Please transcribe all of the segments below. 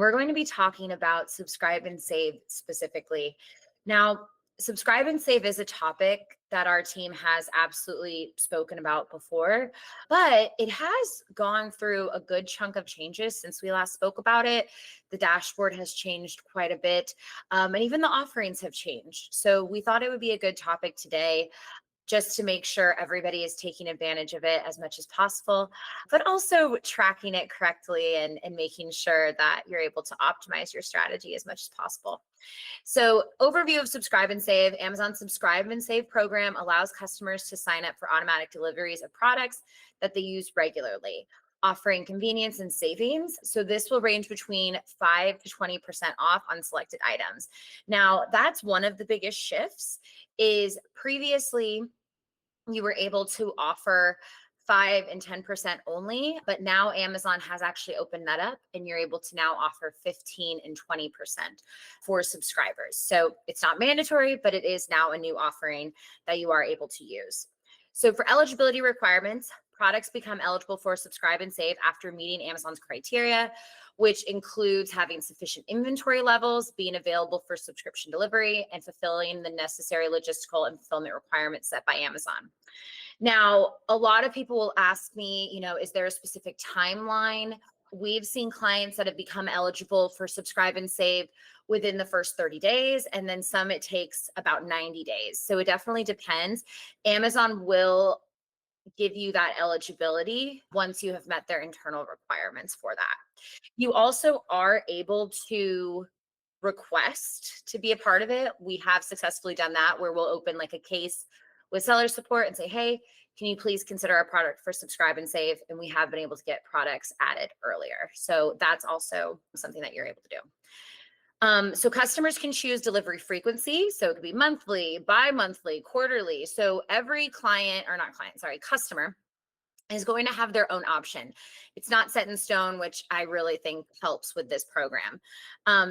We're going to be talking about subscribe and save specifically. Now, subscribe and save is a topic that our team has absolutely spoken about before, but it has gone through a good chunk of changes since we last spoke about it. The dashboard has changed quite a bit, and even the offerings have changed. So we thought it would be a good topic today just to make sure everybody is taking advantage of it as much as possible, but also tracking it correctly and making sure that you're able to optimize your strategy as much as possible. So, overview of subscribe and save. Amazon subscribe and save program allows customers to sign up for automatic deliveries of products that they use regularly, offering convenience and savings. So this will range between 5 to 20% off on selected items. Now, that's one of the biggest shifts is previously you were able to offer 5 and 10% only, but now Amazon has actually opened that up and you're able to now offer 15 and 20% for subscribers. So it's not mandatory, but it is now a new offering that you are able to use. So for eligibility requirements, products become eligible for subscribe and save after meeting Amazon's criteria, which includes having sufficient inventory levels, being available for subscription delivery, and fulfilling the necessary logistical and fulfillment requirements set by Amazon. Now, a lot of people will ask me, is there a specific timeline? We've seen clients that have become eligible for subscribe and save within the first 30 days, and then some it takes about 90 days. So it definitely depends. Amazon will give you that eligibility once you have met their internal requirements for that. You also are able to request to be a part of it. We have successfully done that where we'll open like a case with seller support and say, hey, can you please consider our product for subscribe and save? And we have been able to get products added earlier. So that's also something that you're able to do. So customers can choose delivery frequency. So it could be monthly, bi-monthly, quarterly. So every customer is going to have their own option. It's not set in stone, which I really think helps with this program.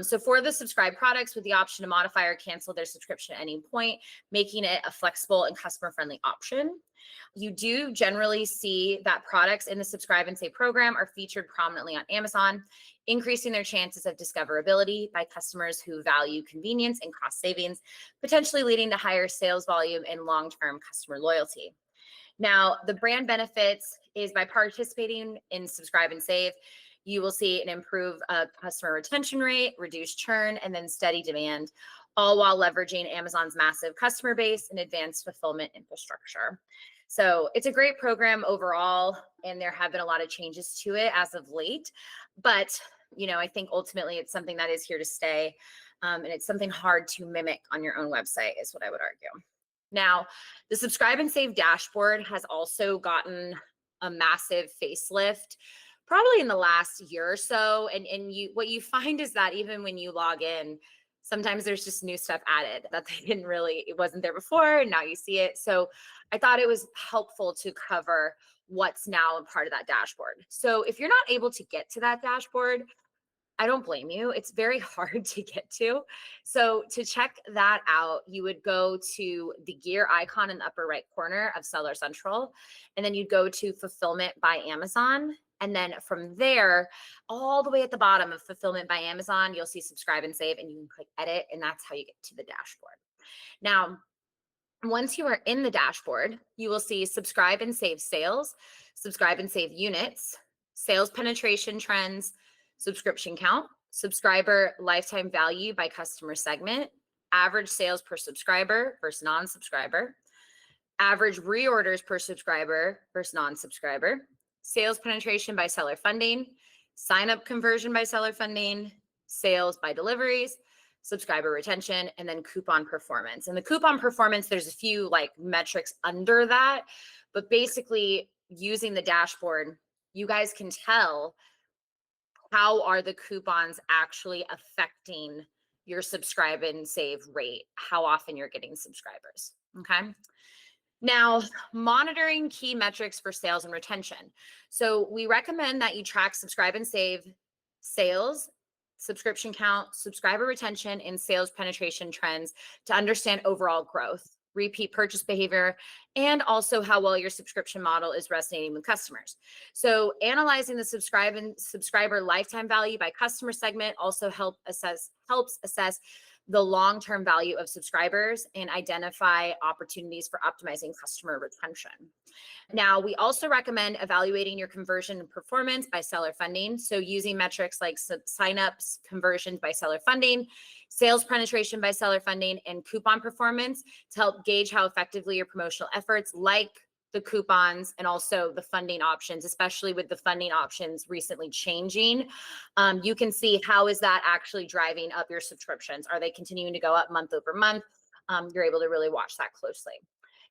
So for the subscribe products with the option to modify or cancel their subscription at any point, making it a flexible and customer-friendly option. You do generally see that products in the subscribe and save program are featured prominently on Amazon, increasing their chances of discoverability by customers who value convenience and cost savings, potentially leading to higher sales volume and long-term customer loyalty. Now, the brand benefits is by participating in subscribe and save, you will see an improved customer retention rate, reduced churn, and then steady demand, all while leveraging Amazon's massive customer base and advanced fulfillment infrastructure. So it's a great program overall, and there have been a lot of changes to it as of late. But, I think ultimately it's something that is here to stay, and it's something hard to mimic on your own website is what I would argue. Now, the subscribe and save dashboard has also gotten a massive facelift probably in the last year or so. And what you find is that even when you log in, sometimes there's just new stuff added that it wasn't there before, and now you see it. So I thought it was helpful to cover what's now a part of that dashboard. So if you're not able to get to that dashboard, I don't blame you. It's very hard to get to. So to check that out, you would go to the gear icon in the upper right corner of Seller Central, and then you'd go to Fulfillment by Amazon. And then from there, all the way at the bottom of Fulfillment by Amazon, you'll see subscribe and save, and you can click edit, and that's how you get to the dashboard. Now, once you are in the dashboard, you will see subscribe and save sales, subscribe and save units, sales penetration trends, subscription count, subscriber lifetime value by customer segment, average sales per subscriber versus non-subscriber, average reorders per subscriber versus non-subscriber, sales penetration by seller funding, sign-up conversion by seller funding, sales by deliveries, subscriber retention, and then coupon performance. And the coupon performance, there's a few metrics under that, but basically using the dashboard, you guys can tell how are the coupons actually affecting your subscribe and save rate, how often you're getting subscribers, okay? Now, monitoring key metrics for sales and retention. So we recommend that you track subscribe and save sales, subscription count, subscriber retention, and sales penetration trends to understand overall growth. repeat purchase behavior, and also how well your subscription model is resonating with customers. So analyzing the subscriber lifetime value by customer segment also helps assess the long-term value of subscribers and identify opportunities for optimizing customer retention. Now, we also recommend evaluating your conversion and performance by seller funding. So using metrics like signups, conversions by seller funding, sales penetration by seller funding, and coupon performance to help gauge how effectively your promotional efforts like the coupons and also the funding options, especially with the funding options recently changing, you can see how is that actually driving up your subscriptions. Are they continuing to go up month over month? You're able to really watch that closely.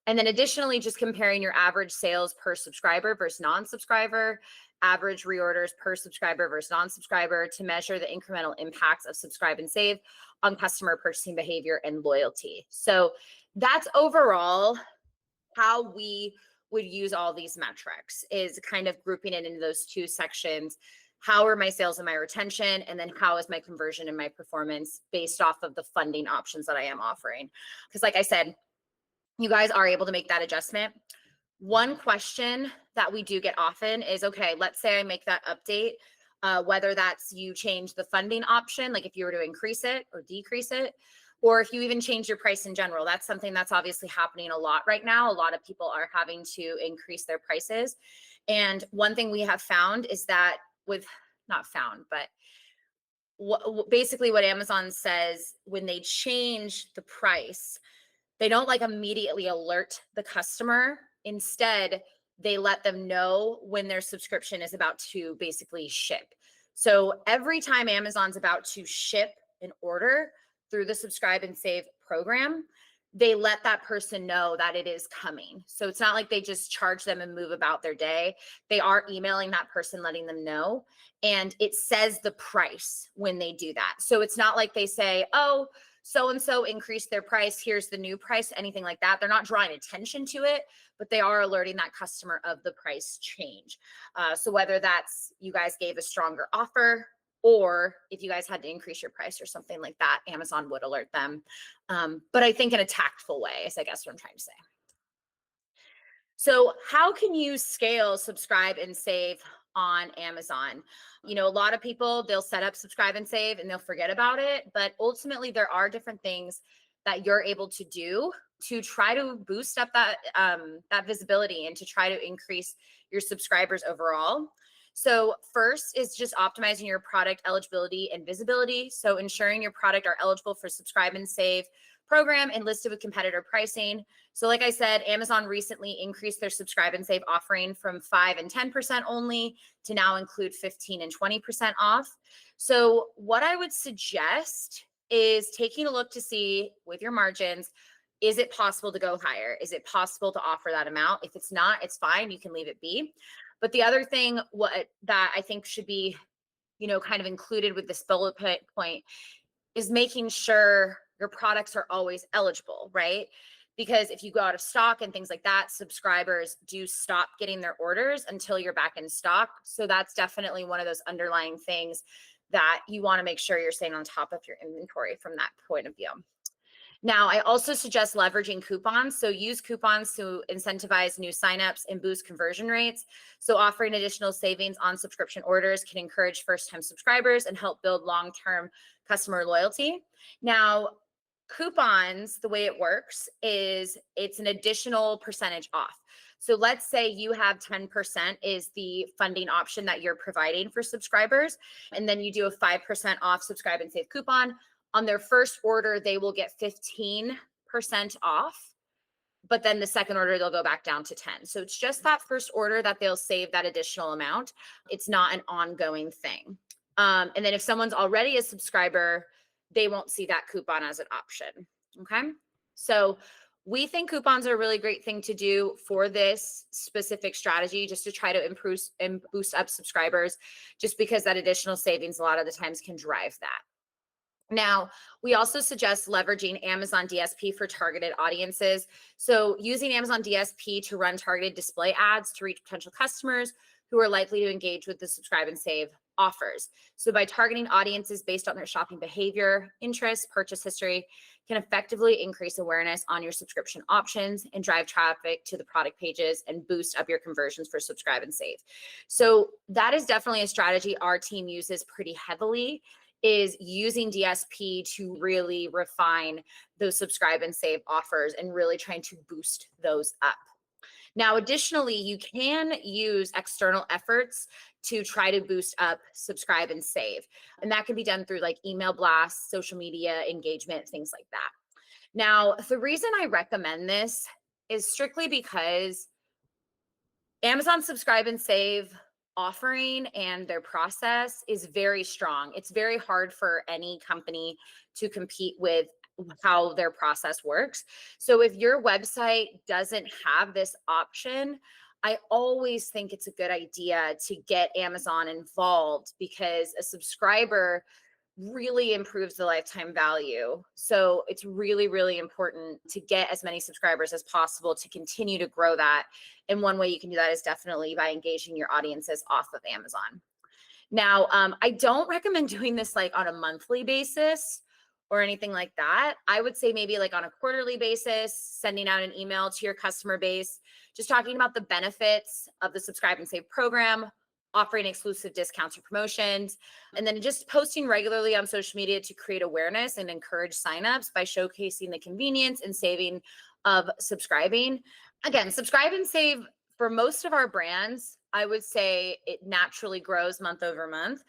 And then additionally, just comparing your average sales per subscriber versus non-subscriber, average reorders per subscriber versus non-subscriber to measure the incremental impacts of subscribe and save on customer purchasing behavior and loyalty. So that's overall how we would use all these metrics, is kind of grouping it into those two sections. How are my sales and my retention? And then how is my conversion and my performance based off of the funding options that I am offering? Because like I said, you guys are able to make that adjustment. One question that we do get often is, okay, let's say I make that update, whether that's you change the funding option, like if you were to increase it or decrease it, or if you even change your price in general. That's something that's obviously happening a lot right now. A lot of people are having to increase their prices. And one thing we have found is that basically what Amazon says, when they change the price, they don't like immediately alert the customer. Instead, they let them know when their subscription is about to basically ship. So every time Amazon's about to ship an order through the subscribe and save program, they let that person know that it is coming. So it's not like they just charge them and move about their day. They are emailing that person, letting them know. And it says the price when they do that. So it's not like they say, oh, so-and-so increased their price, here's the new price, anything like that. They're not drawing attention to it, but they are alerting that customer of the price change. So whether that's you guys gave a stronger offer, or if you guys had to increase your price or something like that, Amazon would alert them. But I think in a tactful way is, I guess, what I'm trying to say. So how can you scale subscribe and save on Amazon? You know, a lot of people, they'll set up subscribe and save and they'll forget about it. But ultimately, there are different things that you're able to do to try to boost up that visibility and to try to increase your subscribers overall. So first is just optimizing your product eligibility and visibility. So ensuring your product are eligible for subscribe and save program and listed with competitor pricing. So like I said, Amazon recently increased their subscribe and save offering from 5 and 10% only to now include 15 and 20% off. So what I would suggest is taking a look to see with your margins, is it possible to go higher? Is it possible to offer that amount? If it's not, it's fine. You can leave it be. But the other thing that I think should be, kind of included with this bullet point is making sure your products are always eligible, right? Because if you go out of stock and things like that, subscribers do stop getting their orders until you're back in stock. So that's definitely one of those underlying things that you want to make sure you're staying on top of your inventory from that point of view. Now, I also suggest leveraging coupons. So use coupons to incentivize new signups and boost conversion rates. So offering additional savings on subscription orders can encourage first-time subscribers and help build long-term customer loyalty. Now, coupons, the way it works is it's an additional percentage off. So let's say you have 10% is the funding option that you're providing for subscribers, and then you do a 5% off subscribe and save coupon. On their first order, they will get 15% off, but then the second order, they'll go back down to 10. So it's just that first order that they'll save that additional amount. It's not an ongoing thing. And then if someone's already a subscriber, they won't see that coupon as an option. Okay. So we think coupons are a really great thing to do for this specific strategy, just to try to improve and boost up subscribers, just because that additional savings a lot of the times can drive that. Now, we also suggest leveraging Amazon DSP for targeted audiences. So using Amazon DSP to run targeted display ads to reach potential customers who are likely to engage with the subscribe and save offers. So by targeting audiences based on their shopping behavior, interests, purchase history, can effectively increase awareness on your subscription options and drive traffic to the product pages and boost up your conversions for subscribe and save. So that is definitely a strategy our team uses pretty heavily, is using DSP to really refine those subscribe and save offers and really trying to boost those up. Now, additionally, you can use external efforts to try to boost up subscribe and save. And that can be done through like email blasts, social media engagement, things like that. Now, the reason I recommend this is strictly because Amazon Subscribe and Save offering and their process is very strong. It's very hard for any company to compete with how their process works. So if your website doesn't have this option, I always think it's a good idea to get Amazon involved, because a subscriber really improves the lifetime value. So it's really, really important to get as many subscribers as possible to continue to grow that. And one way you can do that is definitely by engaging your audiences off of Amazon. Now, I don't recommend doing this like on a monthly basis or anything like that. I would say maybe like on a quarterly basis, sending out an email to your customer base, just talking about the benefits of the subscribe and save program, offering exclusive discounts or promotions, and then just posting regularly on social media to create awareness and encourage signups by showcasing the convenience and saving of subscribing. Again, subscribe and save for most of our brands, I would say it naturally grows month over month,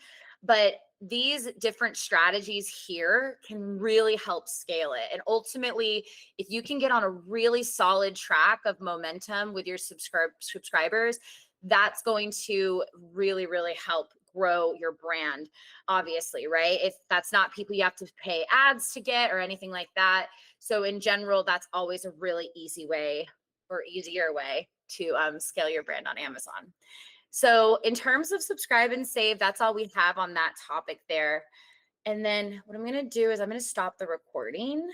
but these different strategies here can really help scale it. And ultimately, if you can get on a really solid track of momentum with your subscribers, that's going to really, really help grow your brand, obviously, right? If that's not people you have to pay ads to get or anything like that. So in general, that's always a really easy way or easier way to scale your brand on Amazon. So in terms of subscribe and save, that's all we have on that topic there. And then what I'm going to do is I'm going to stop the recording.